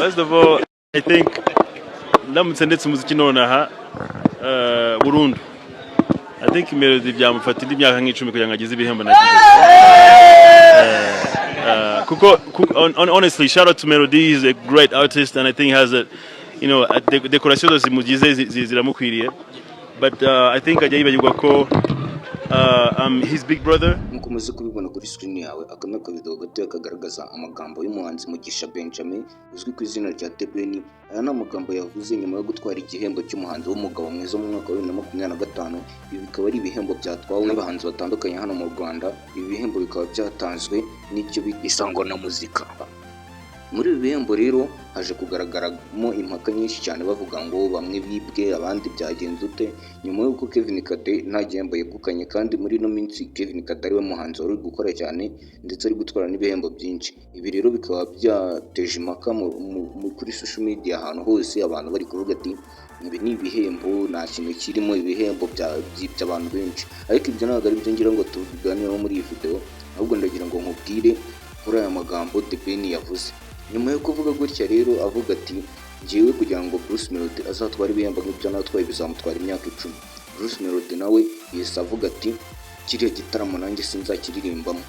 First of all, I think ndamutse ndetse umuziki nonaha burundu. I think Melody byamufata indi myaka nk'icumi kugira ngo agize ibihembo nagize. Kuko honestly, shout out to Melody. He's a great artist and I think has a, you know, decoration zimugize ziramukwiriye. But I think ajya yibagirwa ko his big brother. Nkuko muzi kubibona kuri screen yawe akamwe ka video gato kagaragaza amagambo y'umuhanzi Mugisha Benjamin uzwi ku izina rya The Ben. Aya ni amagambo yavuze nyuma yo gutwara igihembo cy'umuhanzi w'umugabo mwiza mu mwaka wa 2025. Ibi bikaba ari ibihembo byatwawe n'abahanzi batandukanye hano mu Rwanda. Ibi bihembo bikaba byatanzwe n'icyo bisangwa na muzika. Muri ibi bihembo rero haje kugaragaramo impaka nyinshi cyane bavuga ngo bamwe bibwe abandi byagenze ute nyuma y'uko Kevin Kade nta gihembo yegukanye, kandi muri no minsi Kevin Kade ari we muhanzi wari gukora cyane ndetse ari gutwara n'ibihembo byinshi. Ibi rero bikaba byateje impaka kuri social media ahantu hose, abantu bari kuvuga ati ibi ni ibihembo nta kintu kirimo, ibihembo byibye abantu benshi. Ariko ibyo ntabwo ari byo ngira ngo tubiganireho muri iyi video, ahubwo ndagira ngo nkubwire kuri aya magambo The Ben yavuze. Nyuma yo kuvuga gutya rero avuga ati ngiye kugira ngo Bruce Melody azatwara ibihembo nk'ibyo natwaye bizamutwara imyaka 10. Bruce Melody nawe yese avuga ati kiriya gitaramo nanjye sinzakiririmbamo.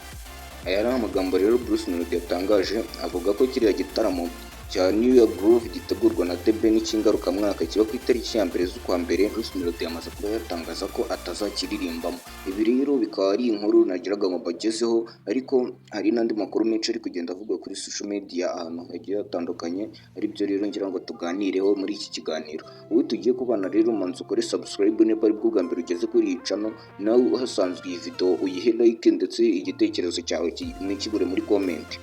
Aya ari amagambo rero Bruce Melody yatangaje, avuga ko kiriya gitaramo cya New Year Groove gitegurwa na The Ben cy'ingaruka mwaka kiba ku itariki ya mbere z'ukwa mbere. Bruce Melody yamaze kuba yatangaza ko atazakiririmbamo. Ibi rero bikaba ari inkuru nagiraga ngo bagezeho, ariko hari n'andi makuru menshi ari kugenda avugwa kuri social media ahantu hagiye hatandukanye, ari byo rero ngira ngo tuganireho muri iki kiganiro. Ubu tugiye kubana rero manzi ukore subscribe niba ari bwo bwa mbere ugeze kuri iyi channel, nawe uhasanzwe iyi video uyihe like ndetse igitekerezo cyawe nikibure muri comment.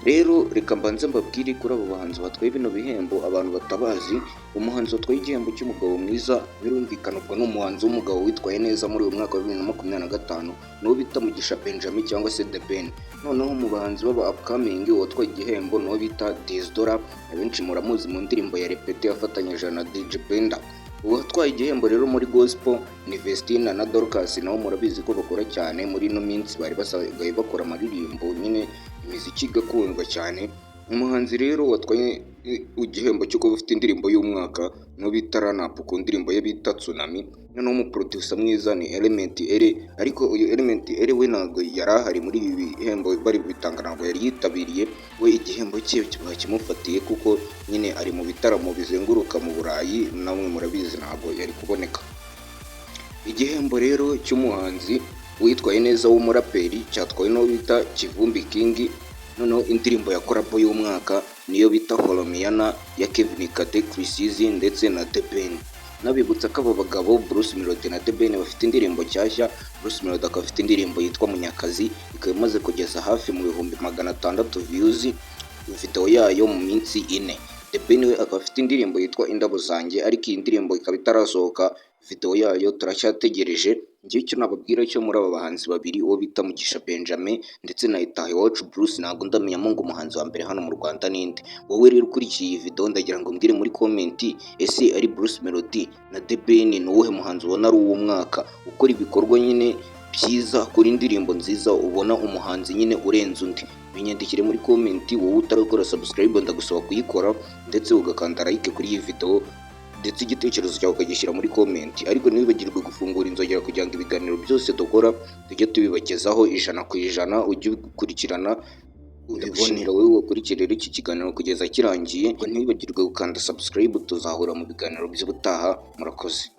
Rero reka mbanze mbabwire kuri abo bahanzi batwaye bino bihembo. Abantu batabazi, umuhanzi watwaye igihembo cy'umugabo mwiza birumvikana ubwo ni umuhanzi w'umugabo witwaye neza muri uyu mwaka wa 2025 n'uwo bita Mugisha Benjamin cyangwa se The Ben. Noneho mu bahanzi baba upcoming watwaye igihembo n'uwo bita Dizdora, abenshi muramuzi mu ndirimbo ya Repete yafatanyije na DJ Benda. Uwatwaye igihembo rero muri gospel ni Vestina na Dorcas, nabo murabizi ko bakora cyane muri no minsi, bari basagaye bakora amaririmbo nyine imiziki gakundwa cyane. Umuhanzi rero watwaye igihembo cyo kuba ufite indirimbo y'umwaka no bita Run-Up ku ndirimbo ye bita Tsunami. Noneho umuproducer mwiza ni Element Ere, ariko uyu Element Ere we ntabwo yari ahari muri ibi bihembo bari bitanga, ntabwo yari yitabiriye. We igihembo cye kiba kimufatiye kuko nyine ari mu bitaramo bizenguruka mu Burayi, namwe murabizi ntabwo yari kuboneka. Igihembo rero cy'umuhanzi witwaye neza w'umuraperi cyatwaye no bita Kivumbi King. Noneho indirimbo ya collab y'umwaka niyo bita Holomiana ya Kevin Kade, Chris Easy ndetse na The Ben. Nabibutsa ko abo bagabo Bruce Melody na The Ben bafite indirimbo cyashya. Bruce Melody akaba afite indirimbo yitwa Munyakazi, ikaba imaze kugeza hafi mu 600 views video yayo mu minsi 4. The Ben we akaba afite indirimbo yitwa Indabo Zanjye, ariko iyi ndirimbo ikaba itarasohoka, video yayo turacyategereje. Ngiye cyo nababwira cyo muri aba bahanzi babiri uwo bita Mugisha Benjamin ndetse na Itahiwacu Bruce, ntabwo ndamenya ngo umuhanzi wa mbere hano mu Rwanda ninde. Wowe rero ukurikiye iyi video ndagira ngo mbwire muri comment, ese ari Bruce Melody na The Ben ni uwuhe muhanzi ubona ari uw'umwaka ukora ibikorwa nyine byiza, kuri indirimbo nziza, ubona umuhanzi nyine urenze undi? Binyandikire muri comment. Wowe utarakora subscribe ndagusaba kuyikora ndetse ugakanda like kuri iyi video ndetse igitekerezo cyawe ukagishyira muri comment. Ariko ntibibagirwe gufungura inzogera kugira ngo ibiganiro byose dukora tujye tubibagezaho 100%. Ujye ukurikirana ubibonera wowe wakurikirira iki kiganiro kugeza kirangiye. Ntibibagirwe gukanda subscribe, tuzahura mu biganiro by'ubutaha. Murakoze.